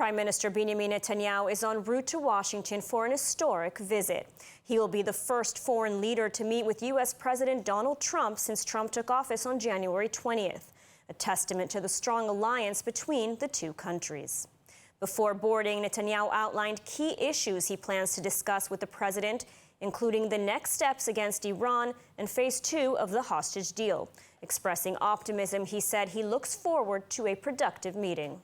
Prime Minister Benjamin Netanyahu is en route to Washington for an historic visit. He will be the first foreign leader to meet with U.S. President Donald Trump since Trump took office on January 20th, a testament to the strong alliance between the two countries. Before boarding, Netanyahu outlined key issues he plans to discuss with the president, including the next steps against Iran and phase 2 of the hostage deal. Expressing optimism, he said he looks forward to a productive meeting.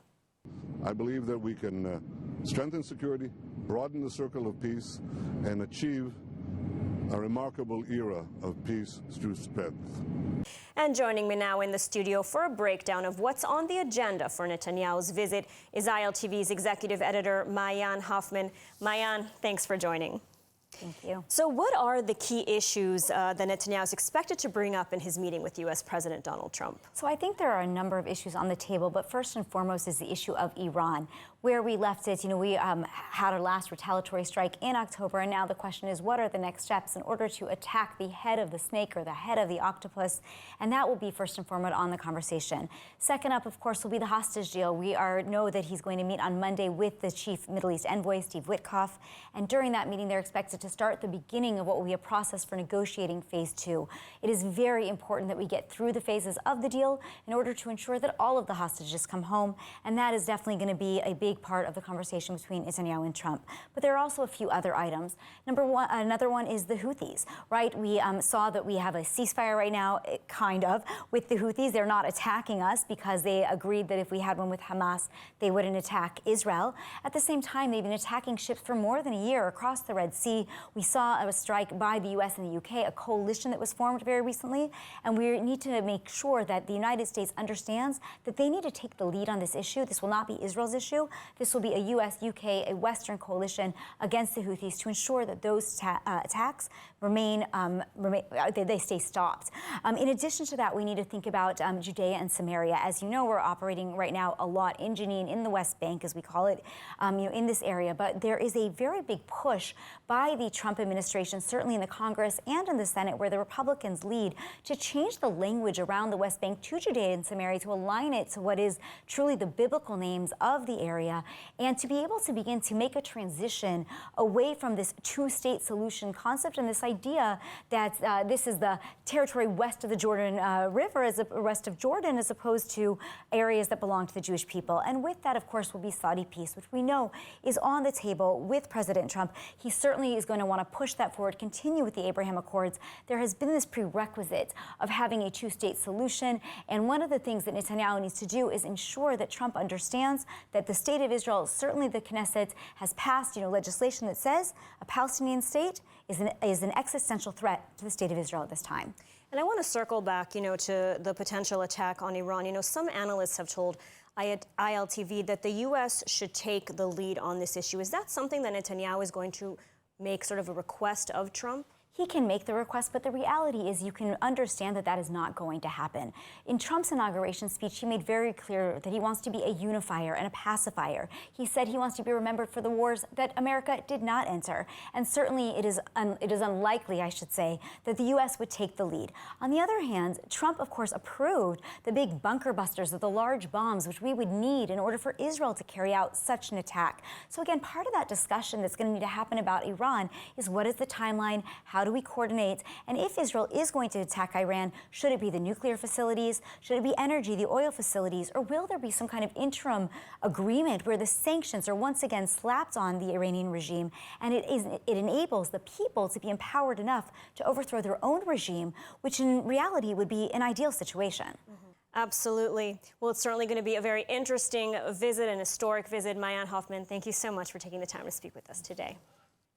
I believe that we can strengthen security, broaden the circle of peace, and achieve a remarkable era of peace through strength. And joining me now in the studio for a breakdown of what's on the agenda for Netanyahu's visit is ILTV's executive editor, Maayan Hoffman. Maayan, thanks for joining. Thank you. So what are the key issues that Netanyahu is expected to bring up in his meeting with U.S. President Donald Trump? So I think there are a number of issues on the table, but first and foremost is the issue of Iran. Where we left it, we had our last retaliatory strike in October, and now the question is, what are the next steps in order to attack the head of the snake or the head of the octopus? And that will be first and foremost on the conversation. Second up, of course, will be the hostage deal. We know that he's going to meet on Monday with the chief Middle East envoy, Steve Witkoff, and during that meeting, they're expected to start the beginning of what will be a process for negotiating phase 2. It is very important that we get through the phases of the deal in order to ensure that all of the hostages come home, and that is definitely going to be a big part of the conversation between Netanyahu and Trump. But there are also a few other items. Another one is the Houthis, right? We saw that we have a ceasefire right now, kind of, with the Houthis. They're not attacking us because they agreed that if we had one with Hamas, they wouldn't attack Israel. At the same time, they've been attacking ships for more than a year across the Red Sea. We saw a strike by the U.S. and the U.K., a coalition that was formed very recently, and we need to make sure that the United States understands that they need to take the lead on this issue. This will not be Israel's issue. This will be a U.S., U.K., a Western coalition against the Houthis to ensure that those attacks they stay stopped. In addition to that, we need to think about Judea and Samaria. As you know, we're operating right now a lot in Jenin, in the West Bank, as we call it, in this area. But there is a very big push by the Trump administration, certainly in the Congress and in the Senate, where the Republicans lead, to change the language around the West Bank to Judea and Samaria, to align it to what is truly the biblical names of the area, and to be able to begin to make a transition away from this two-state solution concept and this idea that this is the territory west of the Jordan River, west of Jordan, as opposed to areas that belong to the Jewish people. And with that, of course, will be Saudi peace, which we know is on the table with President Trump. He certainly is going to want to push that forward, continue with the Abraham Accords. There has been this prerequisite of having a two-state solution, and one of the things that Netanyahu needs to do is ensure that Trump understands that the state of Israel, certainly the Knesset, has passed legislation that says a Palestinian state is an existential threat to the state of Israel at this time. And I want to circle back, to the potential attack on Iran. Some analysts have told ILTV that the U.S. should take the lead on this issue. Is that something that Netanyahu is going to make sort of a request of Trump? He can make the request, but the reality is you can understand that that is not going to happen. In Trump's inauguration speech, he made very clear that he wants to be a unifier and a pacifier. He said he wants to be remembered for the wars that America did not enter. And certainly it is unlikely, I should say, that the U.S. would take the lead. On the other hand, Trump, of course, approved the big bunker busters of the large bombs, which we would need in order for Israel to carry out such an attack. So again, part of that discussion that's going to need to happen about Iran is, what is the timeline? How do we coordinate? And if Israel is going to attack Iran, should it be the nuclear facilities? Should it be energy, the oil facilities? Or will there be some kind of interim agreement where the sanctions are once again slapped on the Iranian regime, and it enables the people to be empowered enough to overthrow their own regime, which in reality would be an ideal situation? Absolutely. Well, it's certainly going to be a very interesting visit, an historic visit. Maayan Hoffman, thank you so much for taking the time to speak with us today.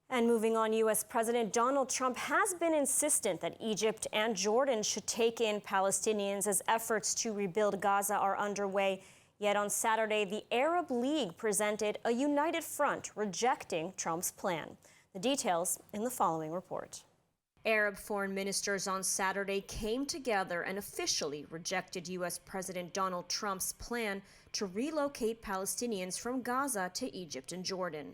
And moving on, U.S. President Donald Trump has been insistent that Egypt and Jordan should take in Palestinians as efforts to rebuild Gaza are underway. Yet on Saturday, the Arab League presented a united front rejecting Trump's plan. The details in the following report. Arab foreign ministers on Saturday came together and officially rejected U.S. President Donald Trump's plan to relocate Palestinians from Gaza to Egypt and Jordan.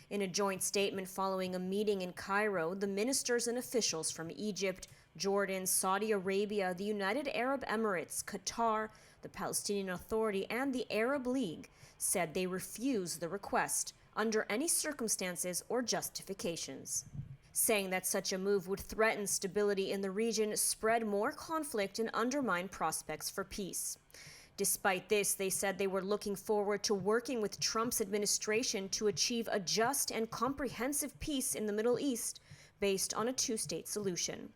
In a joint statement following a meeting in Cairo, the ministers and officials from Egypt, Jordan, Saudi Arabia, the United Arab Emirates, Qatar, the Palestinian Authority, and the Arab League said they refuse the request under any circumstances or justifications, saying that such a move would threaten stability in the region, spread more conflict, and undermine prospects for peace. Despite this, they said they were looking forward to working with Trump's administration to achieve a just and comprehensive peace in the Middle East based on a two-state solution.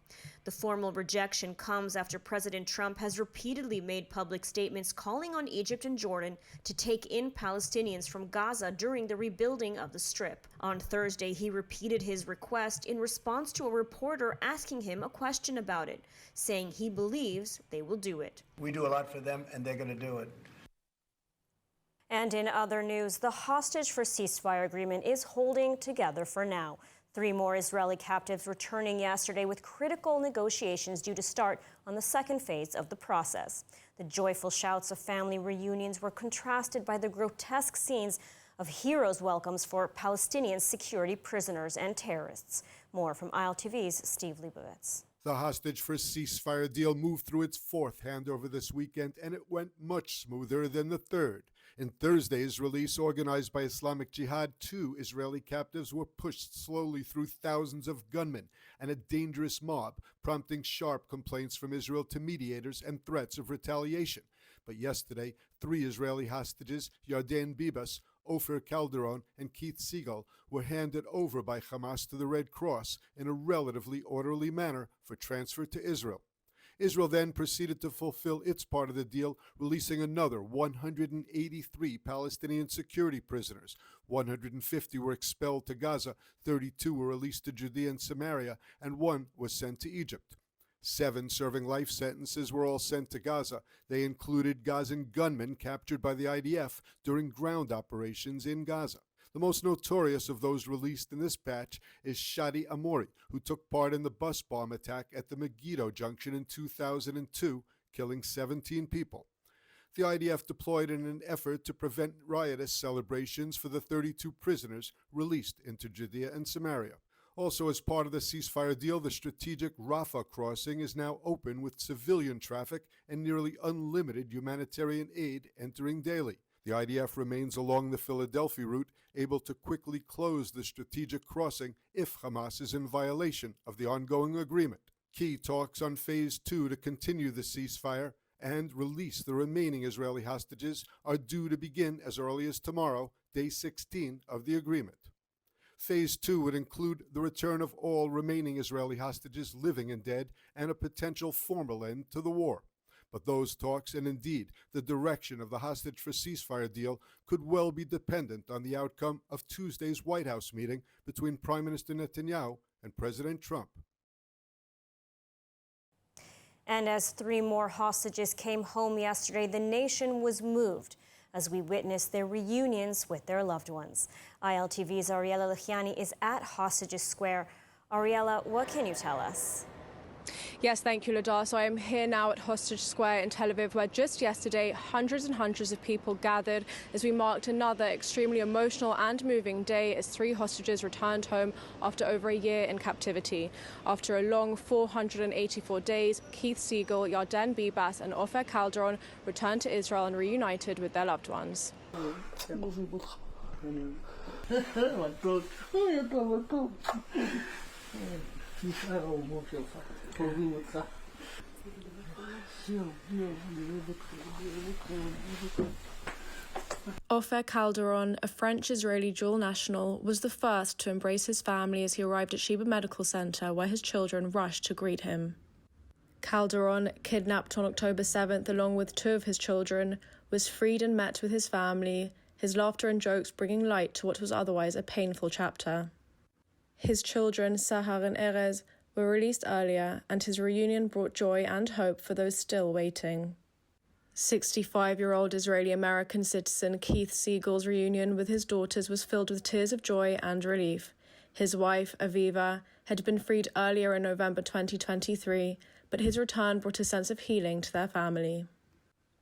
The formal rejection comes after President Trump has repeatedly made public statements calling on Egypt and Jordan to take in Palestinians from Gaza during the rebuilding of the Strip. On Thursday, he repeated his request in response to a reporter asking him a question about it, saying he believes they will do it. We do a lot for them, and they're going to do it. And in other news, the hostage for ceasefire agreement is holding together for now. 3 more Israeli captives returning yesterday, with critical negotiations due to start on the second phase of the process. The joyful shouts of family reunions were contrasted by the grotesque scenes of heroes' welcomes for Palestinian security prisoners and terrorists. More from ILTV's Steve Leibovitz. The hostage for ceasefire deal moved through its 4th handover this weekend, and it went much smoother than the 3rd. In Thursday's release, organized by Islamic Jihad, 2 Israeli captives were pushed slowly through thousands of gunmen and a dangerous mob, prompting sharp complaints from Israel to mediators and threats of retaliation. But yesterday, 3 Israeli hostages, Yarden Bibas, Ofer Kalderon, and Keith Siegel, were handed over by Hamas to the Red Cross in a relatively orderly manner for transfer to Israel. Israel then proceeded to fulfill its part of the deal, releasing another 183 Palestinian security prisoners. 150 were expelled to Gaza, 32 were released to Judea and Samaria, and 1 was sent to Egypt. 7 serving life sentences were all sent to Gaza. They included Gazan gunmen captured by the IDF during ground operations in Gaza. The most notorious of those released in this batch is Shadi Amori, who took part in the bus bomb attack at the Megiddo Junction in 2002, killing 17 people. The IDF deployed in an effort to prevent riotous celebrations for the 32 prisoners released into Judea and Samaria. Also, as part of the ceasefire deal, the strategic Rafah crossing is now open with civilian traffic and nearly unlimited humanitarian aid entering daily. The IDF remains along the Philadelphia route, able to quickly close the strategic crossing if Hamas is in violation of the ongoing agreement. Key talks on Phase 2 to continue the ceasefire and release the remaining Israeli hostages are due to begin as early as tomorrow, day 16 of the agreement. Phase 2 would include the return of all remaining Israeli hostages, living and dead, and a potential formal end to the war. But those talks, and indeed the direction of the hostage for ceasefire deal, could well be dependent on the outcome of Tuesday's White House meeting between Prime Minister Netanyahu and President Trump. And as 3 more hostages came home yesterday, the nation was moved as we witnessed their reunions with their loved ones. ILTV's Ariella Lechiani is at Hostages Square. Ariella, what can you tell us? Yes, thank you, Ladar. So I am here now at Hostage Square in Tel Aviv, where just yesterday hundreds and hundreds of people gathered as we marked another extremely emotional and moving day as 3 hostages returned home after over a year in captivity. After a long 484 days, Keith Siegel, Yarden Bibas and Ofer Kalderon returned to Israel and reunited with their loved ones. Ofer Kalderon, a French-Israeli dual national, was the first to embrace his family as he arrived at Sheba Medical Center, where his children rushed to greet him. Kalderon, kidnapped on October 7th along with 2 of his children, was freed and met with his family, his laughter and jokes bringing light to what was otherwise a painful chapter. His children, Sahar and Erez, were released earlier, and his reunion brought joy and hope for those still waiting. 65-year-old Israeli-American citizen Keith Siegel's reunion with his daughters was filled with tears of joy and relief. His wife, Aviva, had been freed earlier in November 2023, but his return brought a sense of healing to their family.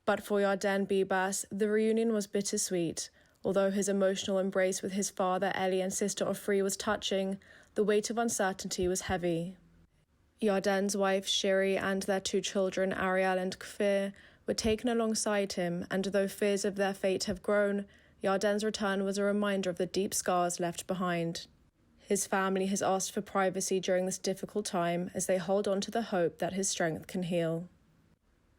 But for Yarden Bibas, the reunion was bittersweet. Although his emotional embrace with his father, Eli, and sister Ofri was touching, the weight of uncertainty was heavy. Yarden's wife, Shiri, and their 2 children, Ariel and Kfir, were taken alongside him, and though fears of their fate have grown, Yarden's return was a reminder of the deep scars left behind. His family has asked for privacy during this difficult time as they hold on to the hope that his strength can heal.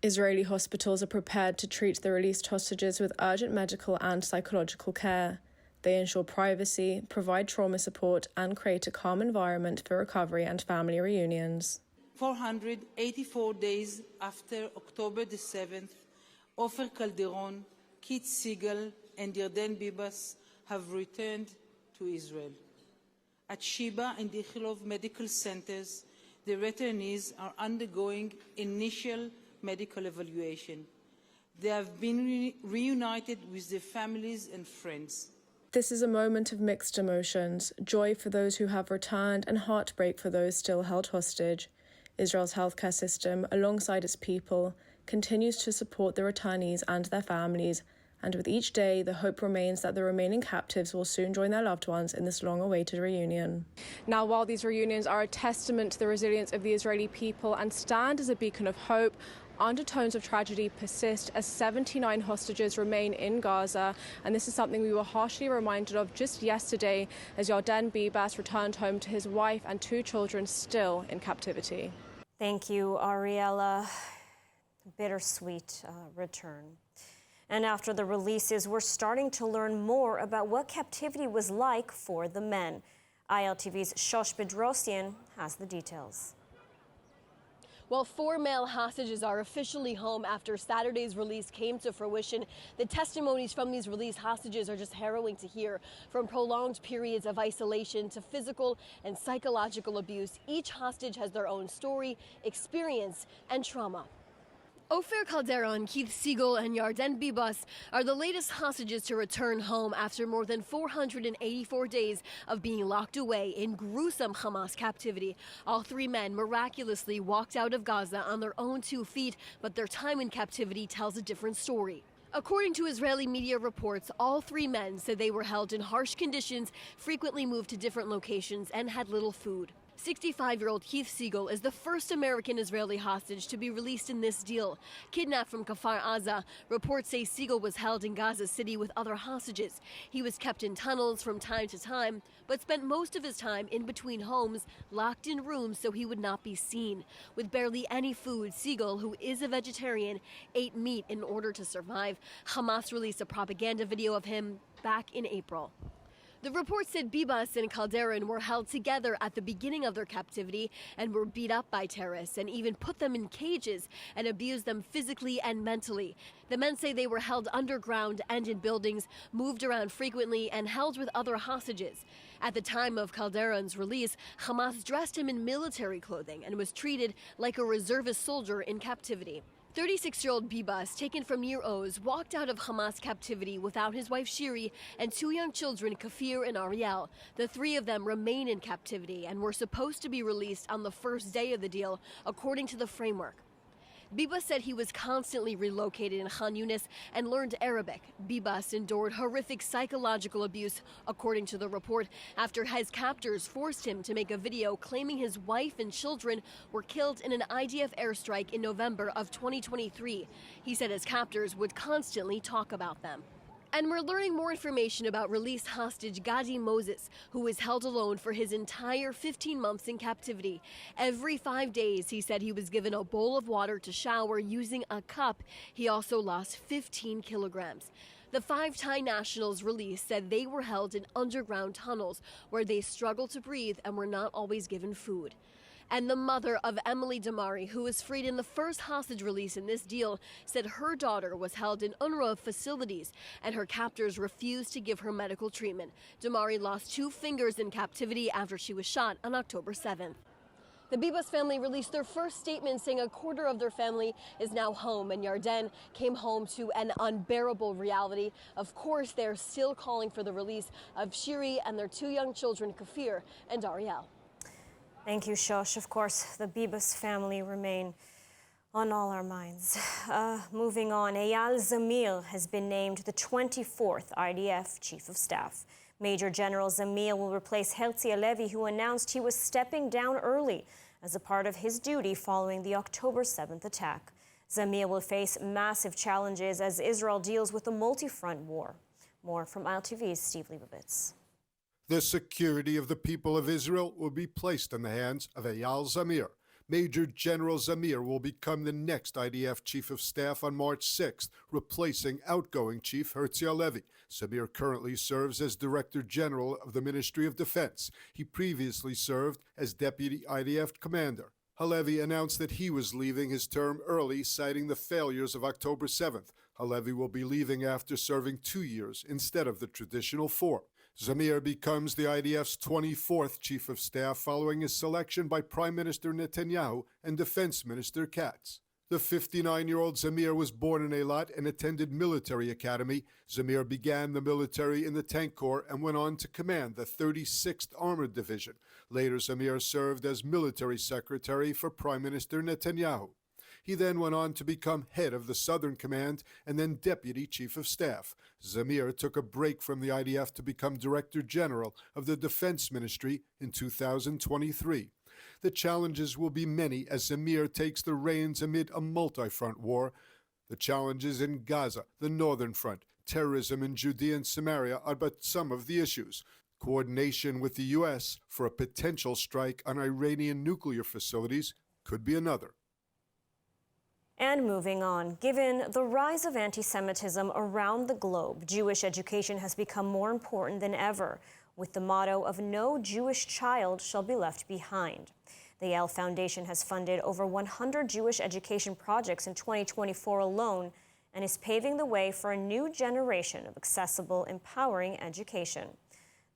Israeli hospitals are prepared to treat the released hostages with urgent medical and psychological care. They ensure privacy, provide trauma support, and create a calm environment for recovery and family reunions. 484 days after October the 7th, Ofer Kalderon, Keith Siegel, and Yarden Bibas have returned to Israel. At Sheba and Ichilov medical centers, the returnees are undergoing initial medical evaluation. They have been reunited with their families and friends. This is a moment of mixed emotions, joy for those who have returned and heartbreak for those still held hostage. Israel's healthcare system, alongside its people, continues to support the returnees and their families, and with each day, the hope remains that the remaining captives will soon join their loved ones in this long-awaited reunion. Now, while these reunions are a testament to the resilience of the Israeli people and stand as a beacon of hope, undertones of tragedy persist as 79 hostages remain in Gaza, and this is something we were harshly reminded of just yesterday as Yarden Bibas returned home to his wife and 2 children still in captivity. Thank you, Ariella. Bittersweet return. And after the releases, we're starting to learn more about what captivity was like for the men. ILTV's Shosh Bedrosian has the details. While 4 male hostages are officially home after Saturday's release came to fruition, the testimonies from these released hostages are just harrowing to hear. From prolonged periods of isolation to physical and psychological abuse, each hostage has their own story, experience, and trauma. Ofer Kalderon, Keith Siegel, and Yarden Bibas are the latest hostages to return home after more than 484 days of being locked away in gruesome Hamas captivity. All 3 men miraculously walked out of Gaza on their own 2 feet, but their time in captivity tells a different story. According to Israeli media reports, all 3 men said they were held in harsh conditions, frequently moved to different locations, and had little food. 65-year-old Keith Siegel is the first American Israeli hostage to be released in this deal. Kidnapped from Kfar Aza, reports say Siegel was held in Gaza City with other hostages. He was kept in tunnels from time to time, but spent most of his time in between homes, locked in rooms so he would not be seen. With barely any food, Siegel, who is a vegetarian, ate meat in order to survive. Hamas released a propaganda video of him back in April. The report said Bibas and Kalderon were held together at the beginning of their captivity and were beat up by terrorists and even put them in cages and abused them physically and mentally. The men say they were held underground and in buildings, moved around frequently, and held with other hostages. At the time of Kalderon's release, Hamas dressed him in military clothing and was treated like a reservist soldier in captivity. 36-year-old Bibas, taken from Nir Oz, walked out of Hamas captivity without his wife Shiri and 2 young children, Kafir and Ariel. The 3 of them remain in captivity and were supposed to be released on the first day of the deal, according to the framework. Bibas said he was constantly relocated in Khan Yunis and learned Arabic. Bibas endured horrific psychological abuse, according to the report, after his captors forced him to make a video claiming his wife and children were killed in an IDF airstrike in November of 2023. He said his captors would constantly talk about them. And we're learning more information about released hostage Gadi Moses, who was held alone for his entire 15 months in captivity. Every 5 days, he said he was given a bowl of water to shower using a cup. He also lost 15 kilograms. The 5 Thai nationals released said they were held in underground tunnels where they struggled to breathe and were not always given food. And the mother of Emily Damari, who was freed in the first hostage release in this deal, said her daughter was held in UNRWA facilities and her captors refused to give her medical treatment. Damari lost 2 fingers in captivity after she was shot on October 7th. The Bibas family released their first statement saying a quarter of their family is now home, and Yarden came home to an unbearable reality. Of course, they're still calling for the release of Shiri and their 2 young children, Kafir and Ariel. Thank you, Shosh. Of course, the Bibas family remain on all our minds. Moving on, Eyal Zamir has been named the 24th IDF Chief of Staff. Major General Zamir will replace Herzi Halevi, who announced he was stepping down early as a part of his duty following the October 7th attack. Zamir will face massive challenges as Israel deals with a multi-front war. More from ILTV's Steve Leibovitz. The security of the people of Israel will be placed in the hands of Eyal Zamir. Major General Zamir will become the next IDF Chief of Staff on March 6th, replacing outgoing Chief Herzi Halevi. Zamir currently serves as Director General of the Ministry of Defense. He previously served as Deputy IDF Commander. Halevi announced that he was leaving his term early, citing the failures of October 7th. Halevi will be leaving after serving 2 years instead of the traditional 4. Zamir becomes the IDF's 24th Chief of Staff following his selection by Prime Minister Netanyahu and Defense Minister Katz. The 59-year-old Zamir was born in Eilat and attended military academy. Zamir began the military in the Tank Corps and went on to command the 36th Armored Division. Later, Zamir served as military secretary for Prime Minister Netanyahu. He then went on to become head of the Southern Command and then Deputy Chief of Staff. Zamir took a break from the IDF to become Director General of the Defense Ministry in 2023. The challenges will be many as Zamir takes the reins amid a multi-front war. The challenges in Gaza, the Northern Front, terrorism in Judea and Samaria are but some of the issues. Coordination with the U.S. for a potential strike on Iranian nuclear facilities could be another. And moving on, given the rise of anti-Semitism around the globe, Jewish education has become more important than ever, with the motto of "No Jewish child shall be left behind." The Yael Foundation has funded over 100 Jewish education projects in 2024 alone and is paving the way for a new generation of accessible, empowering education.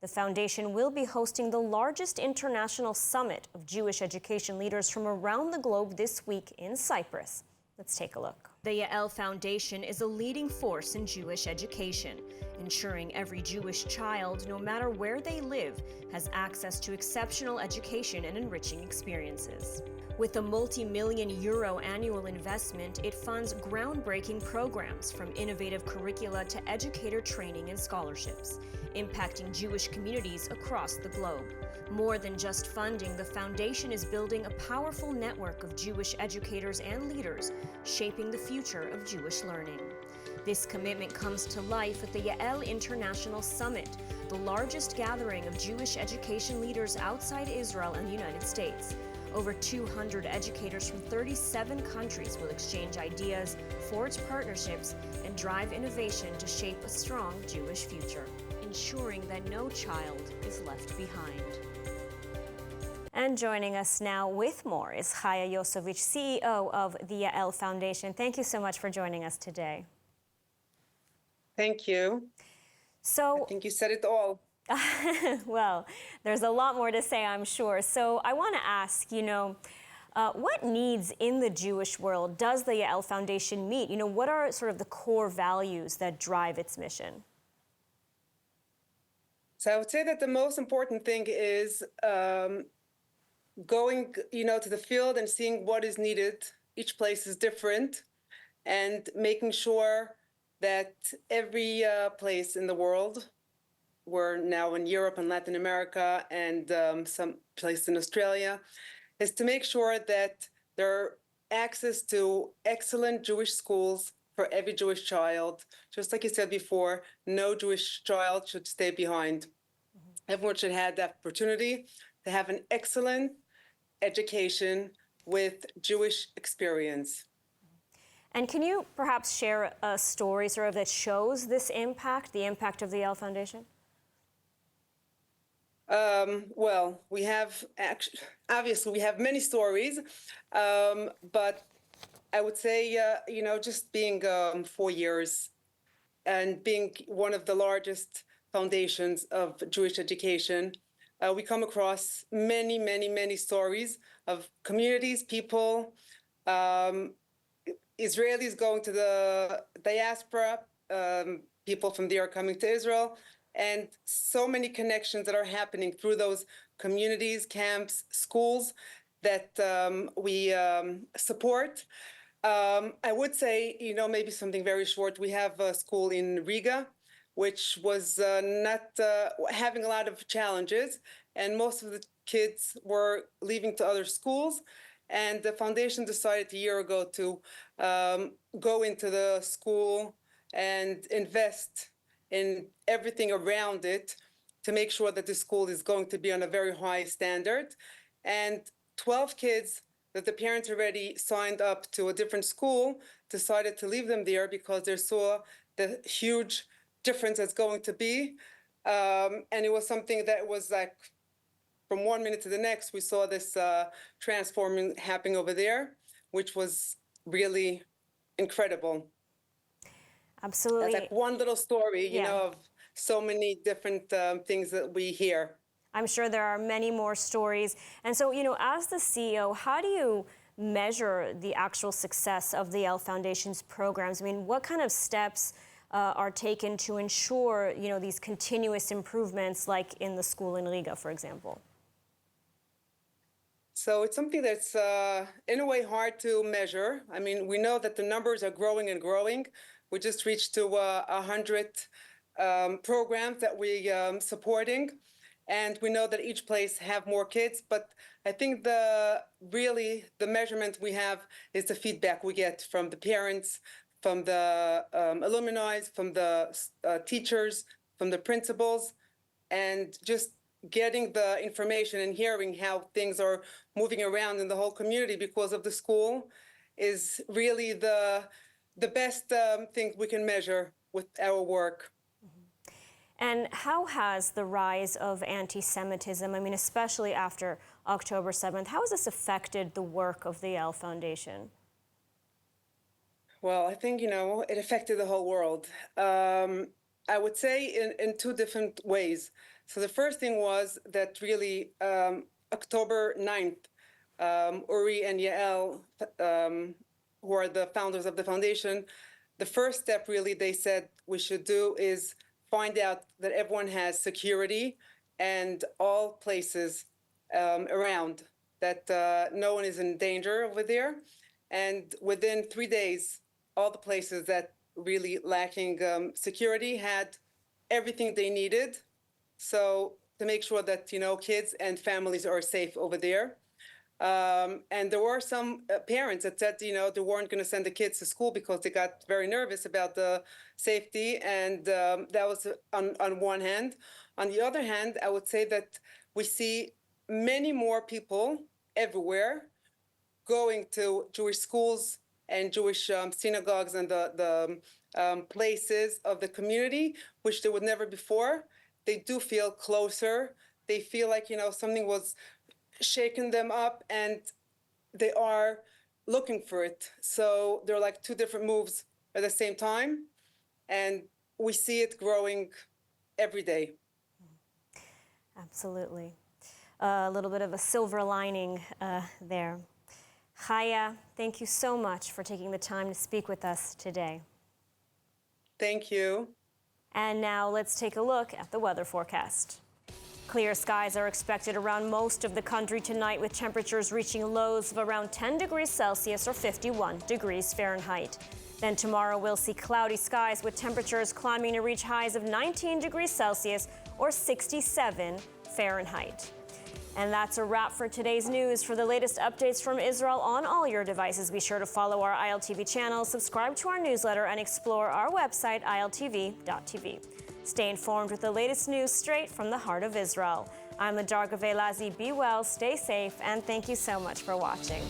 The foundation will be hosting the largest international summit of Jewish education leaders from around the globe this week in Cyprus. Let's take a look. The Yael Foundation is a leading force in Jewish education, ensuring every Jewish child, no matter where they live, has access to exceptional education and enriching experiences. With a multi-million euro annual investment, it funds groundbreaking programs from innovative curricula to educator training and scholarships, impacting Jewish communities across the globe. More than just funding, the foundation is building a powerful network of Jewish educators and leaders, shaping the future of Jewish learning. This commitment comes to life at the Yael International Summit, the largest gathering of Jewish education leaders outside Israel and the United States. Over 200 educators from 37 countries will exchange ideas, forge partnerships, and drive innovation to shape a strong Jewish future, ensuring that no child is left behind. And joining us now with more is Chaya Yosovich, CEO of the Yael Foundation. Thank you so much for joining us today. Thank you. So I think you said it all. Well, there's a lot more to say, I'm sure. So I want to ask, what needs in the Jewish world does the Yael Foundation meet? What are sort of the core values that drive its mission? So I would say that the most important thing is going, to the field and seeing what is needed. Each place is different, and making sure that every place in the world, we're now in Europe and Latin America and some place in Australia, is to make sure that there are access to excellent Jewish schools for every Jewish child. Just like you said before, no Jewish child should stay behind. Everyone should have the opportunity to have an excellent education with Jewish experience. And can you perhaps share a story sort of that shows this impact, the impact of the Yael Foundation? Well, we have obviously we have many stories, but I would say, just being 4 years and being one of the largest foundations of Jewish education, we come across many, many, many stories of communities, people, Israelis going to the diaspora, people from there coming to Israel, and so many connections that are happening through those communities, camps, schools that we support. I would say, maybe something very short. We have a school in Riga, which was not having a lot of challenges, and most of the kids were leaving to other schools. And the foundation decided a year ago to go into the school and invest in everything around it to make sure that the school is going to be on a very high standard. And 12 kids that the parents already signed up to a different school decided to leave them there because they saw the huge difference it's going to be. And it was something that was like, from 1 minute to the next, we saw this transforming happening over there, which was really incredible. Absolutely. That's like one little story, you know, of so many different things that we hear. I'm sure there are many more stories. And so, you know, as the CEO, how do you measure the actual success of the El Foundation's programs? I mean, what kind of steps are taken to ensure, you know, these continuous improvements, like in the school in Riga, for example? So it's something that's in a way hard to measure. I mean, we know that the numbers are growing and growing. We just reached to 100 programs that we're supporting. And we know that each place have more kids, but I think the measurement we have is the feedback we get from the parents, from the alumni, from the teachers, from the principals, and just getting the information and hearing how things are moving around in the whole community because of the school is really the best thing we can measure with our work. And how has the rise of anti-Semitism, I mean, especially after October 7th, how has this affected the work of the El Foundation? Well, I think, you know, it affected the whole world. I would say in two different ways. So the first thing was that really October 9th, Uri and Yael, who are the founders of the foundation, the first step really they said we should do is find out that everyone has security and all places around, that no one is in danger over there. And within 3 days, all the places that really lacking security had everything they needed. So to make sure that, you know, kids and families are safe over there. And there were some parents that said, you know, they weren't going to send the kids to school because they got very nervous about the safety. And that was on one hand. On the other hand, I would say that we see many more people everywhere going to Jewish schools and Jewish synagogues and the places of the community, which they would never before. They do feel closer. They feel like, you know, something was shaking them up and they are looking for it. So they're like two different moves at the same time. And we see it growing every day. Absolutely. A little bit of a silver lining there. Chaya, thank you so much for taking the time to speak with us today. Thank you. And now let's take a look at the weather forecast. Clear skies are expected around most of the country tonight, with temperatures reaching lows of around 10 degrees Celsius or 51 degrees Fahrenheit. Then tomorrow we'll see cloudy skies with temperatures climbing to reach highs of 19 degrees Celsius or 67 Fahrenheit. And that's a wrap for today's news. For the latest updates from Israel on all your devices, be sure to follow our ILTV channel, subscribe to our newsletter, and explore our website, iltv.tv. Stay informed with the latest news straight from the heart of Israel. I'm Ladar Gavelazi. Be well, stay safe, and thank you so much for watching.